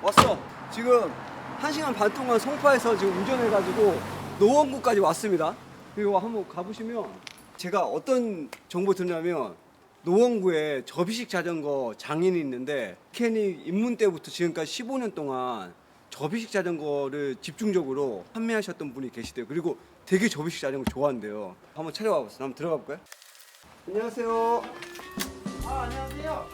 왔어. 지금 1시간 반 동안 송파에서 지금 운전해가지고 노원구까지 왔습니다. 그리고 한번 가보시면 제가 어떤 정보 듣냐면 노원구에 접이식 자전거 장인이 있는데 메케닉 입문 때부터 지금까지 15년 동안 접이식 자전거를 집중적으로 판매하셨던 분이 계시대요. 그리고 되게 접이식 자전거 좋아한대요. 한번 찾아와 봤어요. 한번 들어가 볼까요? 안녕하세요. 안녕하세요.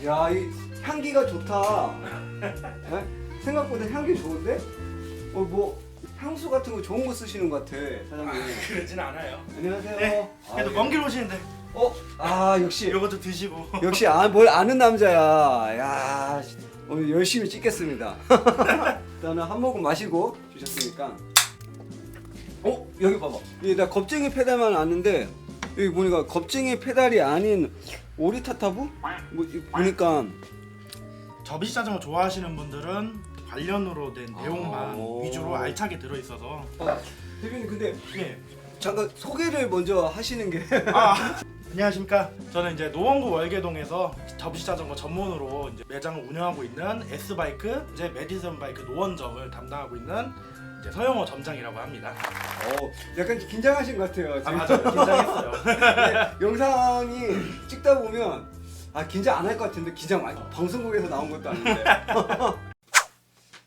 야, 이 향기가 좋다. 네? 생각보다 향기 좋은데? 뭐 향수 같은 거 좋은 거 쓰시는 것 같아, 사장님. 그러진 않아요. 안녕하세요. 네. 그래도 먼 길 오시는데 역시 요거 좀 드시고. 역시 뭘 아는 남자야. 야, 오늘 열심히 찍겠습니다. 일단은 한 모금 마시고 주셨으니까. 여기 봐봐. 이게 나 겁쟁이 페달만 아는데 여기 보니까 겁쟁이 페달이 아닌 오리타타부? 뭐 보니까 접이식 자전거 좋아하시는 분들은 관련으로 된 내용만 위주로 알차게 들어있어서. 대표님 근데 예. 잠깐 소개를 먼저 하시는 게 안녕하십니까. 저는 이제 노원구 월계동에서 접이식 자전거 전문으로 이제 매장을 운영하고 있는 S바이크, 이제 메디슨 바이크 노원점을 담당하고 있는 이제 서영호 점장이라고 합니다. 약간 긴장하신 것 같아요. 지금. 맞아요. 긴장했어요. 네, 영상이 찍다 보면 긴장 안 할 것 같은데 긴장 많이. 방송국에서 나온 것도 아닌데.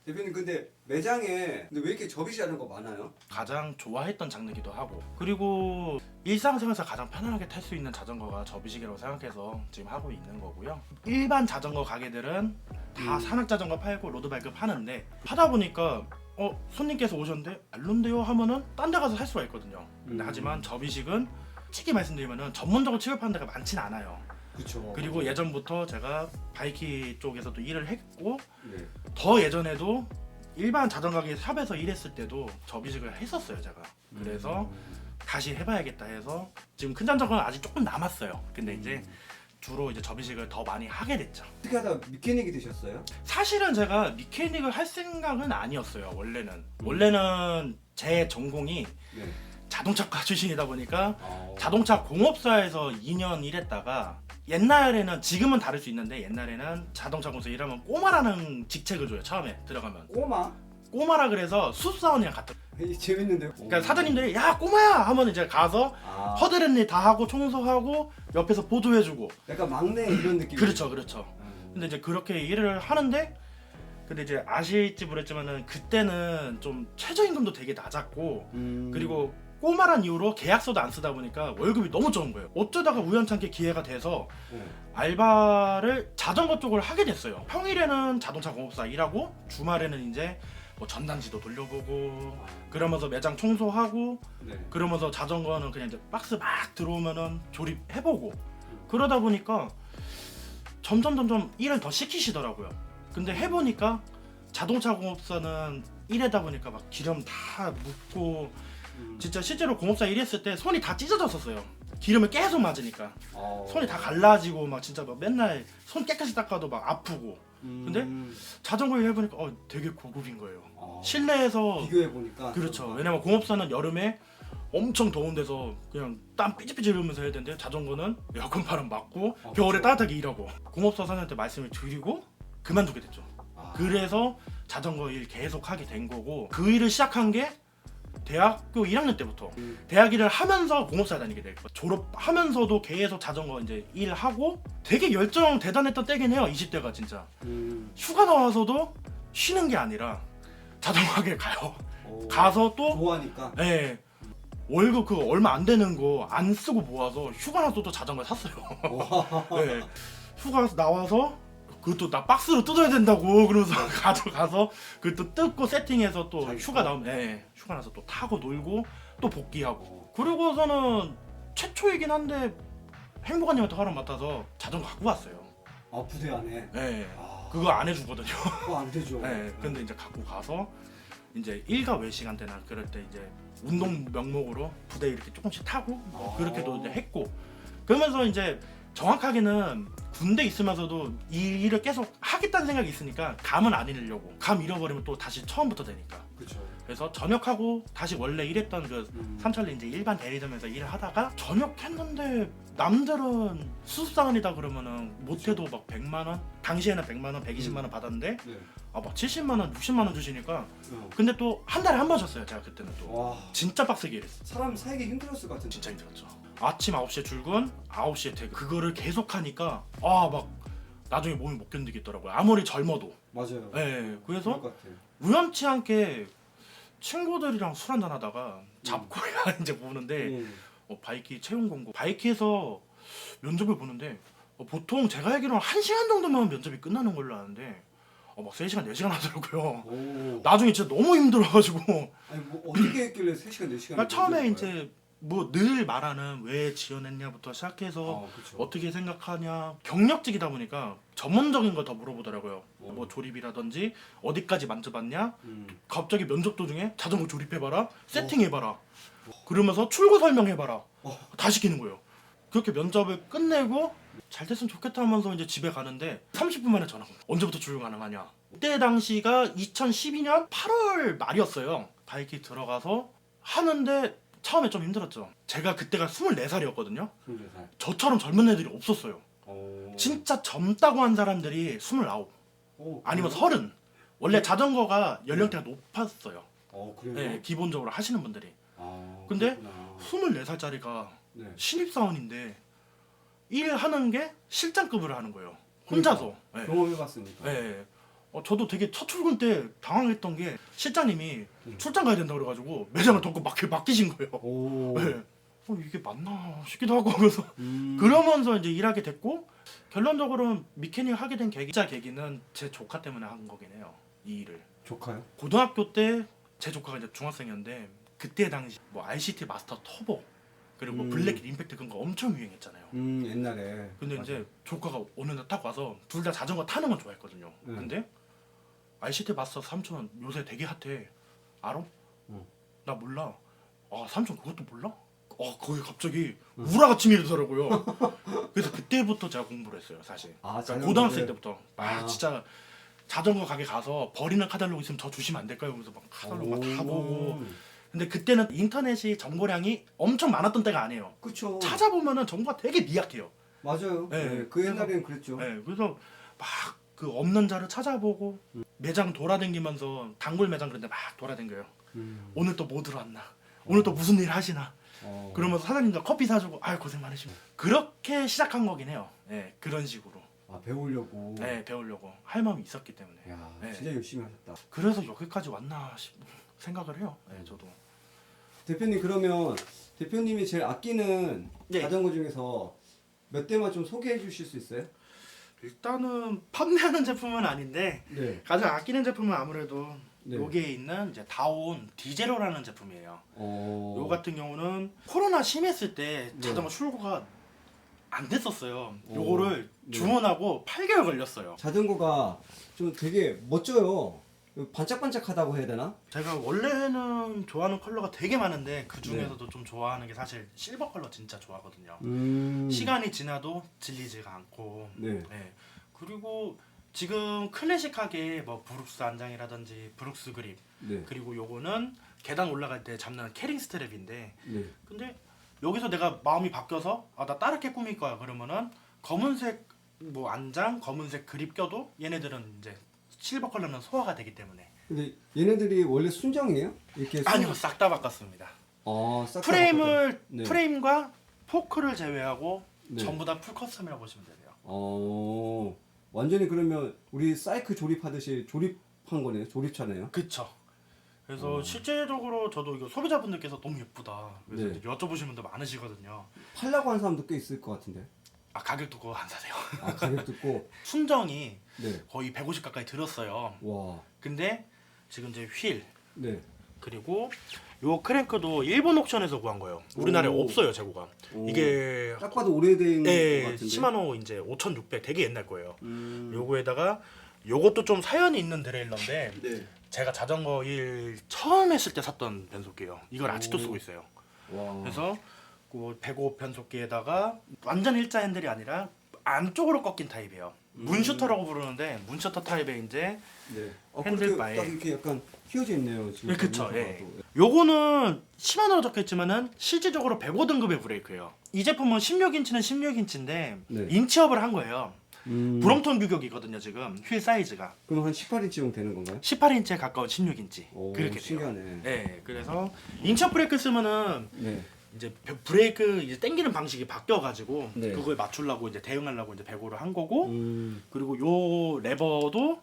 대표님 근데 매장에 근데 왜 이렇게 접이식 자전거 많아요? 가장 좋아했던 장르기도 하고, 그리고 일상생활에서 가장 편안하게 탈 수 있는 자전거가 접이식이라고 생각해서 지금 하고 있는 거고요. 일반 자전거 가게들은 다 산악 자전거 팔고 로드바이크 파는데, 하다 보니까 손님께서 오셨는데 알론데요 하면은 딴 데 가서 살 수가 있거든요. 근데 하지만 접이식은 솔직히 말씀드리면은 전문적으로 취급하는 데가 많진 않아요. 그렇죠. 그리고 예전부터 제가 바이키 쪽에서도 일을 했고, 네. 더 예전에도 일반 자전거 가게 샵에서 일했을 때도 접이식을 했었어요, 제가. 그래서 다시 해봐야겠다 해서 지금 큰 자전거는 아직 조금 남았어요. 근데 이제 주로 이제 접이식을 더 많이 하게 됐죠. 어떻게 하다 메케닉이 되셨어요? 사실은 제가 미케닉을 할 생각은 아니었어요. 원래는 제 전공이 네. 자동차과 출신이다 보니까 자동차 공업사에서 2년 일했다가, 옛날에는, 지금은 다를 수 있는데 옛날에는 자동차 공업사 일하면 꼬마라는 직책을 줘요. 처음에 들어가면 꼬마라 그래서 수사원이랑 같은. 재밌는데요? 그러니까 사장님들이 야 꼬마야 하면 이제 가서 허드렛 일 다 하고 청소하고 옆에서 보조해주고. 약간 막내 이런 느낌. 그렇죠. 근데 이제 그렇게 일을 하는데, 근데 이제 아실지 모르겠지만은 그때는 좀 최저임금도 되게 낮았고, 그리고 꼬마란 이유로 계약서도 안 쓰다 보니까 월급이 너무 적은 거예요. 어쩌다가 우연찮게 기회가 돼서 알바를 자전거 쪽을 하게 됐어요. 평일에는 자동차 공업사 일하고 주말에는 이제 뭐 전단지도 돌려보고 그러면서 매장 청소하고, 네. 그러면서 자전거는 그냥 이제 박스 막 들어오면은 조립해보고, 그러다 보니까 점점 일을 더 시키시더라고요. 근데 해보니까 자동차 공업사는 일하다 보니까 막 기름 다 묻고, 진짜 실제로 공업사 일했을 때 손이 다 찢어졌었어요. 기름을 계속 맞으니까 손이 다 갈라지고 막 진짜 막 맨날 손 깨끗이 닦아도 막 아프고. 근데 자전거 일 해보니까 되게 고급인 거예요. 실내에서 비교해 보니까. 그렇죠. 왜냐면 공업사는 여름에 엄청 더운 데서 그냥 땀 삐질삐질 흘리면서 해야 되는데, 자전거는 에어컨 바람 맞고 겨울에 따뜻하게 일하고. 공업사 사장님한테 말씀을 드리고 그만두게 됐죠. 그래서 자전거 일 계속 하게 된 거고, 그 일을 시작한 게 대학교 1학년 때부터 대학 일을 하면서 공업사에 다니게 됐고, 졸업하면서도 계속 자전거 이제 일하고, 되게 열정 대단했던 때긴 해요. 20대가 진짜. 휴가 나와서도 쉬는 게 아니라 자전거 가게 가요. 가서 또 좋아하니까. 네, 월급 그 얼마 안 되는 거 안 쓰고 모아서 휴가 나서 또 자전거 샀어요. 네, 휴가 나와서 그것도 나 박스로 뜯어야 된다고 그러면서 가져가서 그것도 뜯고 세팅해서 또 휴가 나오면 휴가 나서 또 타고 놀고 또 복귀하고. 그리고서는 최초이긴 한데 행복한님한테 허락 맡아서 자전거 갖고 왔어요. 부대 안에. 네, 그거 안 해주거든요. 안 되죠. 네, 근데 이제 갖고 가서 이제 일과 외 시간대나 그럴 때 이제 운동 명목으로 부대 이렇게 조금씩 타고 그렇게도 이제 했고, 그러면서 이제 정확하게는 군대 있으면서도 이 일을 계속 하겠다는 생각이 있으니까 감은 안 잃으려고. 감 잃어버리면 또 다시 처음부터 되니까. 그렇죠. 그래서 전역하고 다시 원래 일했던 그 삼천리 이제 일반 대리점에서 일을 하다가 전역했는데 남들은 수습사원이다 그러면은 못해도 막 100만 원, 당시에는 100만 원, 120만 원 받았는데 네. 막 70만 원, 60만 원 주시니까 어. 근데 또 한 달에 한 번 줬어요. 제가 그때는 또 와, 진짜 빡세게 일했어. 사람 살기 힘들었을 것 같은데. 진짜 힘들었죠. 아침 9시에 출근, 9시에 퇴근. 그거를 계속 하니까 막 나중에 몸이 못 견디겠더라고요. 아무리 젊어도. 맞아요. 예. 그럴 그래서 것 같아요. 우연치 않게 친구들이랑 술 한잔 하다가 잡고야 이제 보는데 음. 바이키 채용 공고. 바이키에서 면접을 보는데 보통 제가 알기로는 1시간 정도면 면접이 끝나는 걸로 아는데 막 3시간, 4시간 하더라고요. 오. 나중에 진짜 너무 힘들어가지고 아니 뭐 어떻게 했길래 3시간 4시간? 그러니까 처음에 이제 뭐 늘 말하는 왜 지원했냐부터 시작해서 그렇죠. 어떻게 생각하냐, 경력직이다 보니까 전문적인 걸 더 물어보더라고요. 오. 뭐 조립이라든지 어디까지 만져봤냐, 음. 갑자기 면접 도중에 자전거 조립해봐라, 세팅해봐라, 그러면서 출고 설명해봐라, 다 시키는 거예요. 그렇게 면접을 끝내고 잘 됐으면 좋겠다 하면서 이제 집에 가는데 30분 만에 전화가 온 거예요. 언제부터 출근 가능하냐. 그때 당시가 2012년 8월 말이었어요. 바이키 들어가서 하는데 처음에 좀 힘들었죠. 제가 그때가 24살이었거든요. 24살. 저처럼 젊은 애들이 없었어요. 오. 진짜 젊다고 한 사람들이 29 오, 아니면 그래요? 30. 원래 자전거가 연령대가 높았어요. 그래요? 네, 기본적으로 하시는 분들이. 아, 근데 그렇구나. 24살짜리가 네. 신입사원인데 일하는 게 실장급을 하는 거예요. 혼자서. 네. 경험해봤으니까. 네. 저도 되게 첫 출근 때 당황했던 게 실장님이 출장 가야 된다 그래가지고 매장을 덮고 맡기신 거예요. 오. 네. 이게 맞나 싶기도 하고 그래서 음. 그러면서 이제 일하게 됐고 결론적으로 미케닉 하게 된 계기는 제 조카 때문에 한 거긴 해요. 이 일을. 조카요? 고등학교 때 제 조카가 이제 중학생이었는데 그때 당시 뭐 RCT 마스터 터보 그리고 블랙 임팩트 그런 거 엄청 유행했잖아요. 옛날에. 근데 맞아. 이제 조카가 어느 날 딱 와서 둘 다 자전거 타는 건 좋아했거든요. 근데 RCT 마스터 3000 요새 되게 핫해. 알아? 나 몰라. 삼촌 그것도 몰라? 거기 갑자기 우라가 치밀더라고요. 그래서 그때부터 제가 공부를 했어요, 사실. 그러니까 고등학생 때부터 진짜 자전거 가게 가서 버리는 카탈로그 있으면 저 주시면 안 될까요? 그러면서 막 카탈로그 막 다 보고. 근데 그때는 인터넷이 정보량이 엄청 많았던 때가 아니에요. 그쵸. 찾아보면은 정보가 되게 미약해요. 맞아요. 네, 네, 그 옛날에는 그랬죠. 네, 그래서 막 그 없는 자를 찾아보고 매장 돌아다니면서 단골 매장 그런데 막 돌아다녀요. 오늘 또 뭐 들어왔나? 오늘 또 무슨 일 하시나? 그러면서 사장님과 커피 사주고 고생 많으시고 그렇게 시작한 거긴 해요. 네, 그런 식으로. 배우려고. 네, 배우려고 할 마음이 있었기 때문에. 야, 네. 진짜 열심히 하셨다. 그래서 여기까지 왔나 생각을 해요. 네, 저도. 대표님 그러면 대표님이 제일 아끼는 네. 자전거 중에서 몇 대만 좀 소개해 주실 수 있어요? 일단은 판매하는 제품은 아닌데 네. 가장 아끼는 제품은 아무래도 네. 여기에 있는 이제 다온 디제로라는 제품이에요. 요 요 같은 경우는 코로나 심했을 때 네. 자전거 출고가 안 됐었어요. 오. 요거를 네. 주문하고 8개월 걸렸어요. 자전거가 좀 되게 멋져요. 반짝반짝하다고 해야 되나? 제가 원래는 좋아하는 컬러가 되게 많은데 그 네. 중에서도 좀 좋아하는 게 사실 실버 컬러 진짜 좋아하거든요. 음. 시간이 지나도 질리지가 않고. 네. 네. 그리고 지금 클래식하게 뭐 브룩스 안장이라든지 브룩스 그립 네. 그리고 요거는 계단 올라갈 때 잡는 캐링 스트랩인데 네. 근데 여기서 내가 마음이 바뀌어서 나 다르게 꾸밀 거야 그러면은 검은색 뭐 안장 검은색 그립 껴도 얘네들은 이제 실버 컬러는 소화가 되기 때문에 근데 얘네들이 원래 순정이에요? 이렇게 아니요 싹 다 바꿨습니다. 싹 다 프레임을 바꿨다. 네. 프레임과 포크를 제외하고 네. 전부 다 풀 커스텀이라고 보시면 돼요. 완전히 그러면 우리 사이클 조립하듯이 조립한 거네요. 조립차네요. 그쵸. 그래서 실제적으로 저도 이거 소비자분들께서 너무 예쁘다. 그래서 네. 이제 여쭤보시는 분들 많으시거든요. 팔라고 하는 사람도 꽤 있을 것 같은데. 가격 듣고 안 사세요. 가격 듣고. 순정이 네. 거의 150 가까이 들었어요. 와. 근데 지금 이제 휠 네. 그리고 요 크랭크도 일본 옥션에서 구한 거예요. 우리나라에 오. 없어요 재고가. 오. 이게 딱 봐도 오래된 것 같은데. 시마노 이제 5600 되게 옛날 거예요. 음. 요거에다가 요것도 좀 사연이 있는 드레일러인데 네. 제가 자전거 일 처음 했을 때 샀던 변속기예요. 이걸 아직도 오. 쓰고 있어요. 와. 그래서 그 105 변속기에다가 완전 일자 핸들이 아니라 안쪽으로 꺾인 타입이에요. 문슈터라고 부르는데 문슈터 타입의 이제 네. 핸들바에. 딱 이렇게 약간 휘어져 있네요. 지금. 예, 그쵸. 보면서 예. 봐도. 요거는 시마노로 적혀있지만은 실질적으로 105등급의 브레이크예요. 이 제품은 16인치는 16인치인데 네. 인치업을 한 거예요. 음. 브롬톤 규격이거든요. 지금 휠 사이즈가 그럼 한 18인치 정도 되는 건가요? 18인치에 가까운 16인치 오, 그렇게 돼요. 신기하네. 네, 그래서 인치업 브레이크 쓰면은 네. 이제 브레이크 이제 당기는 방식이 바뀌어가지고 네. 그거에 맞추려고 이제 대응하려고 이제 105를 한 거고 음. 그리고 요 레버도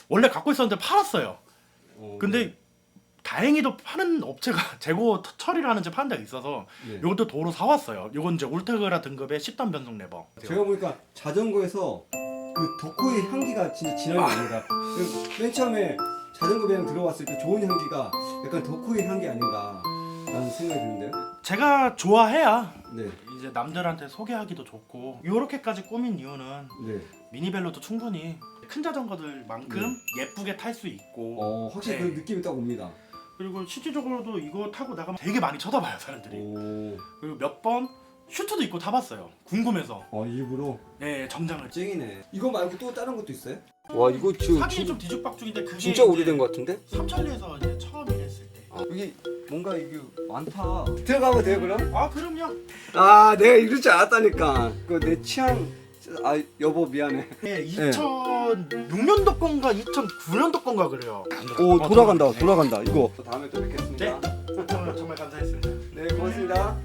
원래 갖고 있었는데 팔았어요. 근데 다행히도 파는 업체가 재고 처리를 하는 집 파는 데가 있어서 네. 이것도 도로 사왔어요. 이건 이제 울테그라 등급의 10단 변속 레버. 제가 보니까 자전거에서 그 도코의 향기가 진짜 진하게 납니다. 맨 처음에 자전거 배낭 들어왔을 때 좋은 향기가 약간 도코의 향기 아닌가라는 생각이 드는데요. 제가 좋아해야 네. 이제 남들한테 소개하기도 좋고 이렇게까지 꾸민 이유는 네. 미니벨로도 충분히 큰 자전거들만큼 예쁘게 탈 수 있고 확실히 네. 그 느낌이 딱 옵니다. 그리고 실질적으로도 이거 타고 나가면 되게 많이 쳐다봐요 사람들이. 오. 그리고 몇 번 슈트도 입고 타봤어요. 궁금해서. 일부러 네, 정장을. 쨍이네. 이거 말고 또 다른 것도 있어요? 와, 이거 지금 사진이 좀 뒤죽박죽인데 그게 진짜 오래된 것 같은데? 삼천리에서 이제 처음 일했을 때. 여기 뭔가 이게 많다. 들어가면 돼요, 그럼? 아 그럼요. 아, 내가 이럴 줄 알았다니까. 그 내 취향. 여보 미안해. 네, 2006년도 건가 2009년도 건가 그래요. 오, 돌아간다. 네. 돌아간다. 이거 다음에 또 뵙겠습니다. 네. 정말 감사했습니다. 네, 고맙습니다.